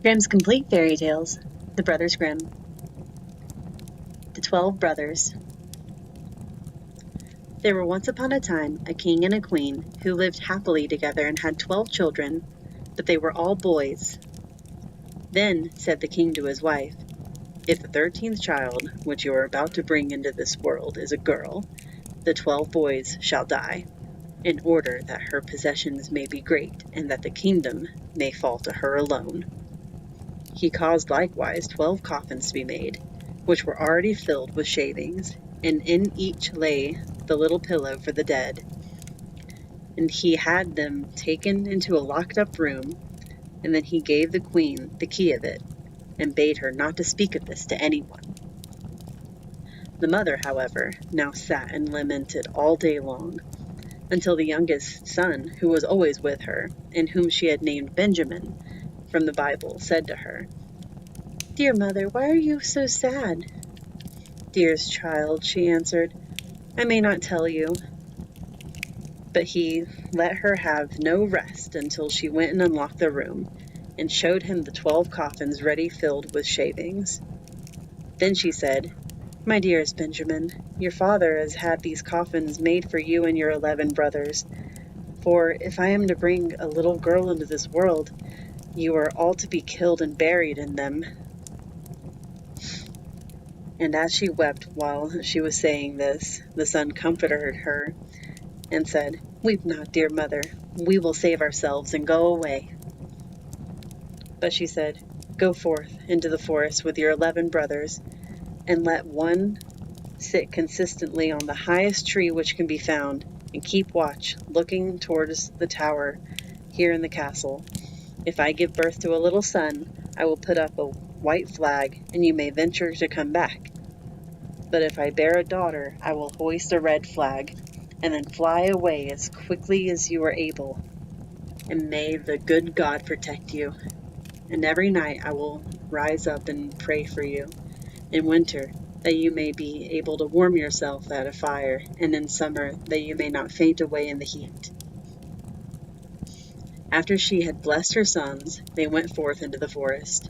Grimm's Complete Fairy Tales, The Brothers Grimm. The 12 Brothers. There were once upon a time a king and a queen who lived happily together and had 12 children, but they were all boys. Then said the king to his wife, "If the 13th child which you are about to bring into this world is a girl, the 12 boys shall die, in order that her possessions may be great and that the kingdom may fall to her alone." He caused likewise 12 coffins to be made, which were already filled with shavings, and in each lay the little pillow for the dead. And he had them taken into a locked-up room, and then he gave the queen the key of it, and bade her not to speak of this to anyone. The mother, however, now sat and lamented all day long, until the youngest son, who was always with her, and whom she had named Benjamin, from the Bible, said to her, "Dear mother, why are you so sad?" "Dearest child," she answered, "I may not tell you." But he let her have no rest until she went and unlocked the room, and showed him the 12 coffins ready filled with shavings. Then she said, "My dearest Benjamin, your father has had these coffins made for you and your 11 brothers, for if I am to bring a little girl into this world, you are all to be killed and buried in them." And as she wept while she was saying this, the son comforted her and said, "Weep not, dear mother, we will save ourselves and go away." But she said, "Go forth into the forest with your 11 brothers, and let one sit consistently on the highest tree which can be found, and keep watch, looking towards the tower here in the castle. If I give birth to a little son, I will put up a white flag, and you may venture to come back. But if I bear a daughter, I will hoist a red flag, and then fly away as quickly as you are able. And may the good God protect you. And every night I will rise up and pray for you. In winter, that you may be able to warm yourself at a fire, and in summer, that you may not faint away in the heat." After she had blessed her sons, they went forth into the forest.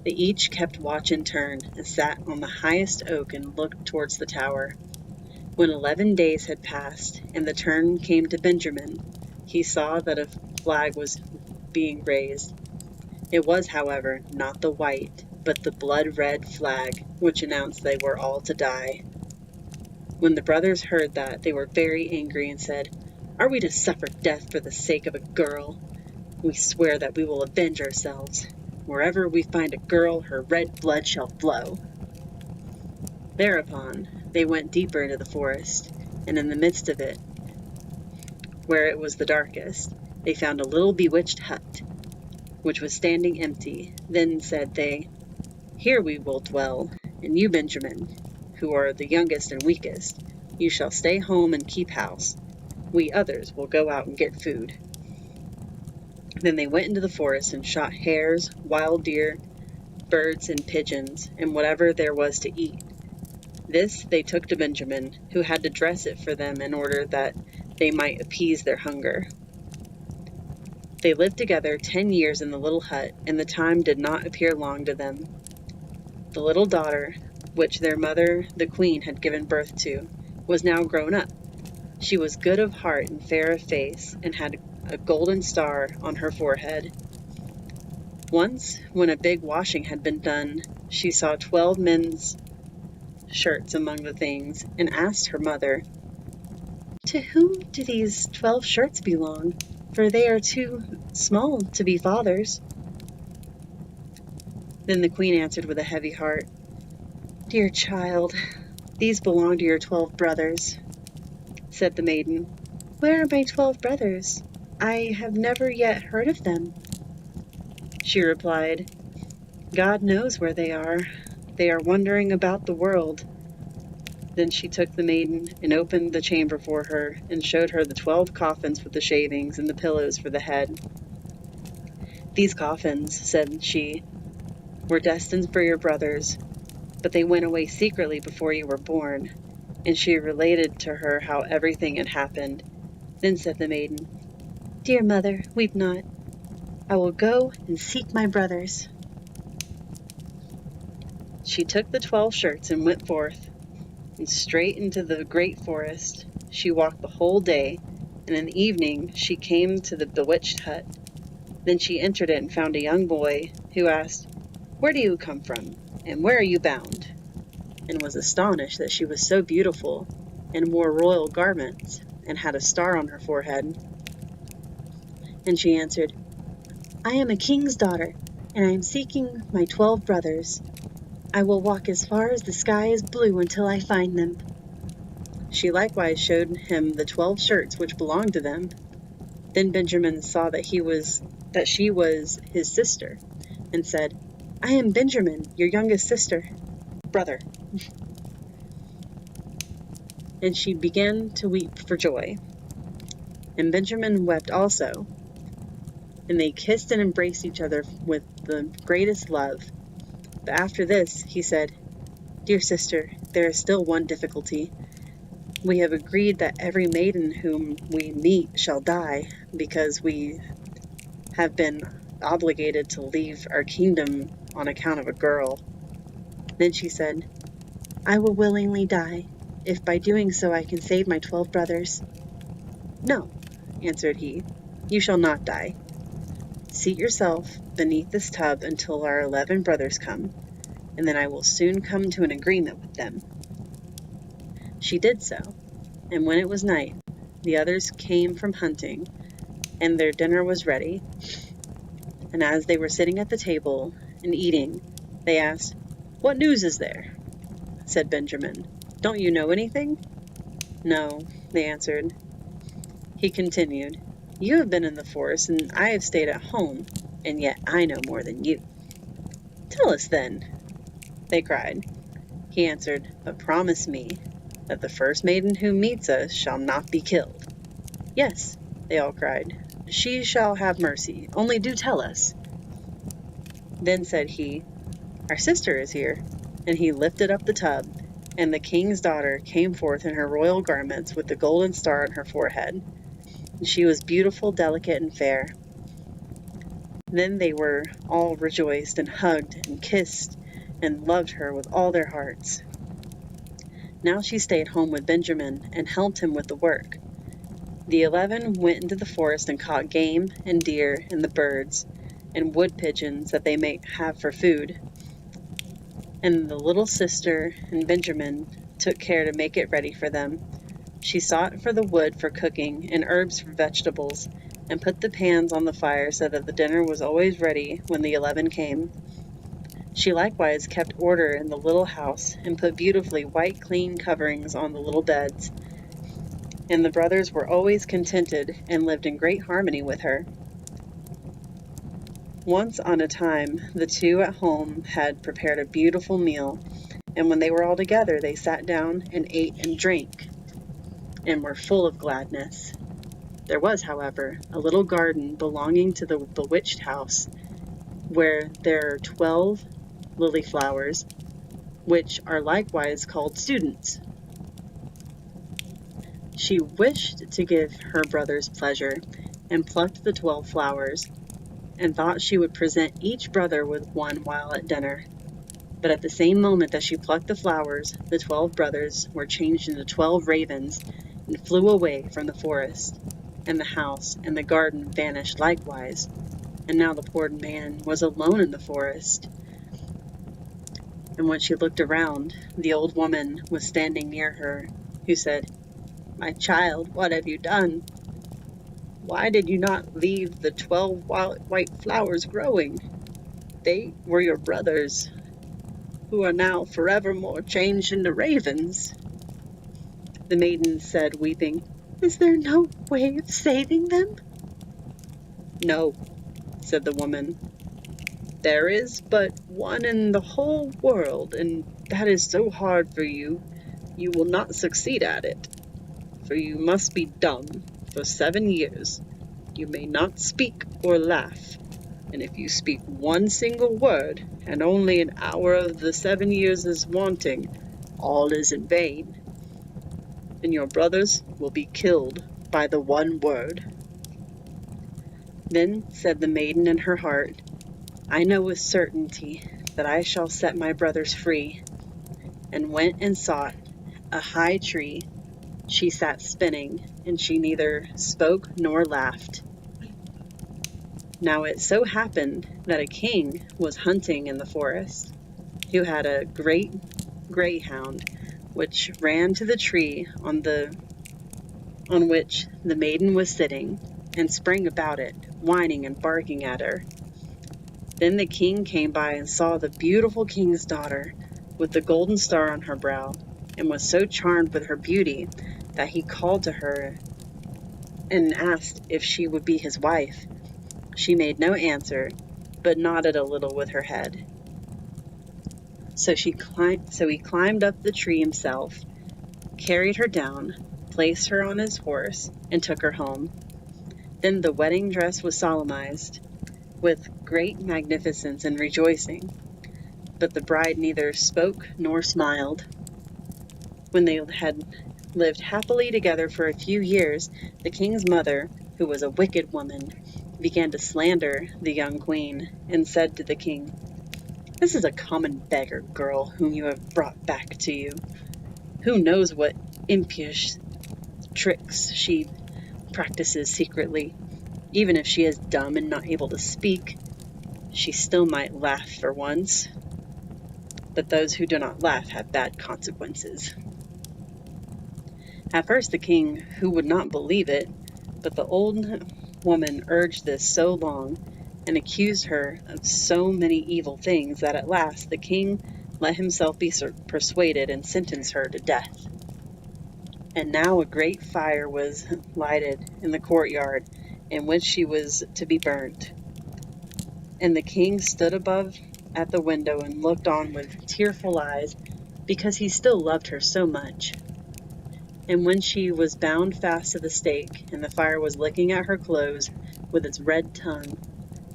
They each kept watch in turn, and sat on the highest oak and looked towards the tower. When 11 days had passed, and the turn came to Benjamin, he saw that a flag was being raised. It was, however, not the white, but the blood-red flag, which announced they were all to die. When the brothers heard that, they were very angry and said, "Are we to suffer death for the sake of a girl? We swear that we will avenge ourselves. Wherever we find a girl, her red blood shall flow." Thereupon they went deeper into the forest, and in the midst of it, where it was the darkest, they found a little bewitched hut, which was standing empty. Then said they, "Here we will dwell, and you, Benjamin, who are the youngest and weakest, you shall stay home and keep house. We others will go out and get food." Then they went into the forest and shot hares, wild deer, birds, and pigeons, and whatever there was to eat. This they took to Benjamin, who had to dress it for them in order that they might appease their hunger. They lived together 10 years in the little hut, and the time did not appear long to them. The little daughter, which their mother, the queen, had given birth to, was now grown up. She was good of heart and fair of face, and had a golden star on her forehead. Once, when a big washing had been done, she saw 12 men's shirts among the things, and asked her mother, "To whom do these 12 shirts belong? For they are too small to be father's." Then the queen answered with a heavy heart, "Dear child, these belong to your 12 brothers." Said the maiden, "Where are my 12 brothers? I have never yet heard of them." She replied, "God knows where they are. They are wandering about the world." Then she took the maiden and opened the chamber for her, and showed her the 12 coffins with the shavings and the pillows for the head. "These coffins," said she, "were destined for your brothers, but they went away secretly before you were born." And she related to her how everything had happened. Then said the maiden, "Dear mother, weep not. I will go and seek my brothers." She took the 12 shirts and went forth, and straight into the great forest. She walked the whole day, and in the evening she came to the bewitched hut. Then she entered it and found a young boy, who asked, "Where do you come from, and where are you bound?" and was astonished that she was so beautiful, and wore royal garments, and had a star on her forehead. And she answered, "I am a king's daughter, and I am seeking my 12 brothers. I will walk as far as the sky is blue until I find them." She likewise showed him the 12 shirts which belonged to them. Then Benjamin saw that she was his sister, and said, "I am Benjamin, your youngest brother." And she began to weep for joy. And Benjamin wept also. And they kissed and embraced each other with the greatest love. But after this he said, "Dear sister, there is still one difficulty. We have agreed that every maiden whom we meet shall die, because we have been obligated to leave our kingdom on account of a girl." Then she said, "I will willingly die, if by doing so I can save my 12 brothers." "No," answered he, "you shall not die. Seat yourself beneath this tub until our 11 brothers come, and then I will soon come to an agreement with them." She did so, and when it was night, the others came from hunting, and their dinner was ready. And as they were sitting at the table and eating, they asked, "What news is there?" Said Benjamin, "Don't you know anything?" "No," they answered. He continued, "You have been in the forest, and I have stayed at home, and yet I know more than you." "Tell us then," they cried. He answered, "But promise me that the first maiden who meets us shall not be killed." "Yes," they all cried, "she shall have mercy, only do tell us." Then said he, "Our sister is here." And he lifted up the tub, and the king's daughter came forth in her royal garments with the golden star on her forehead. And she was beautiful, delicate, and fair. Then they were all rejoiced, and hugged, and kissed, and loved her with all their hearts. Now she stayed home with Benjamin, and helped him with the work. The 11 went into the forest and caught game, and deer, and the birds, and wood pigeons that they might have for food. And the little sister and Benjamin took care to make it ready for them. She sought for the wood for cooking, and herbs for vegetables, and put the pans on the fire so that the dinner was always ready when the 11 came. She likewise kept order in the little house, and put beautifully white clean coverings on the little beds. And the brothers were always contented, and lived in great harmony with her. Once on a time, the 2 at home had prepared a beautiful meal, and when they were all together, they sat down and ate and drank, and were full of gladness. There was, however, a little garden belonging to the bewitched house, where there are 12 lily flowers, which are likewise called students. She wished to give her brothers pleasure, and plucked the 12 flowers, and thought she would present each brother with one while at dinner. But at the same moment that she plucked the flowers, the 12 brothers were changed into 12 ravens, and flew away from the forest, and the house and the garden vanished likewise. And now the poor man was alone in the forest. And when she looked around, the old woman was standing near her, who said, "My child, what have you done? Why did you not leave the 12 white flowers growing? They were your brothers, who are now forevermore changed into ravens." The maiden said, weeping, "Is there no way of saving them?" "No," said the woman. "There is but one in the whole world, and that is so hard for you, you will not succeed at it. For you must be dumb for 7 years. You may not speak or laugh, and if you speak one single word, and only an hour of the 7 years is wanting, all is in vain, and your brothers will be killed by the one word." Then said the maiden in her heart, "I know with certainty that I shall set my brothers free," and went and sought a high tree. She sat spinning, and she neither spoke nor laughed. Now it so happened that a king was hunting in the forest, who had a great greyhound, which ran to the tree on which the maiden was sitting, and sprang about it, whining and barking at her. Then the king came by and saw the beautiful king's daughter, with the golden star on her brow, and was so charmed with her beauty that he called to her and asked if she would be his wife. She made no answer, but nodded a little with her head. So he climbed up the tree himself, carried her down, placed her on his horse, and took her home. Then the wedding dress was solemnized with great magnificence and rejoicing, but the bride neither spoke nor smiled. When they had lived happily together for a few years, the king's mother, who was a wicked woman, began to slander the young queen, and said to the king, "This is a common beggar girl whom you have brought back to you. Who knows what impish tricks she practices secretly? Even if she is dumb and not able to speak, she still might laugh for once. But those who do not laugh have bad consequences." At first the king, who would not believe it, but the old woman urged this so long, and accused her of so many evil things, that at last the king let himself be persuaded and sentenced her to death. And now a great fire was lighted in the courtyard, in which she was to be burnt. And the king stood above at the window and looked on with tearful eyes, because he still loved her so much. And when she was bound fast to the stake, and the fire was licking at her clothes with its red tongue,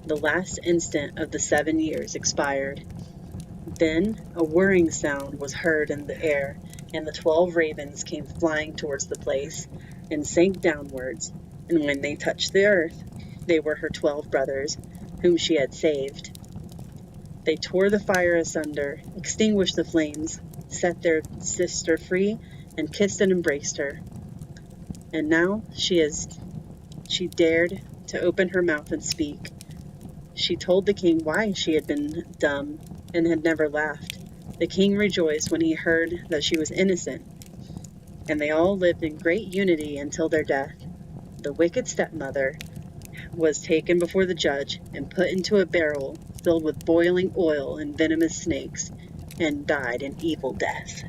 the last instant of the 7 years expired. Then a whirring sound was heard in the air, and the 12 ravens came flying towards the place, and sank downwards, and when they touched the earth, they were her 12 brothers, whom she had saved. They tore the fire asunder, extinguished the flames, set their sister free, and kissed and embraced her. And now she dared to open her mouth and speak. She told the king why she had been dumb and had never laughed. The king rejoiced when he heard that she was innocent, and they all lived in great unity until their death. The wicked stepmother was taken before the judge and put into a barrel filled with boiling oil and venomous snakes, and died an evil death.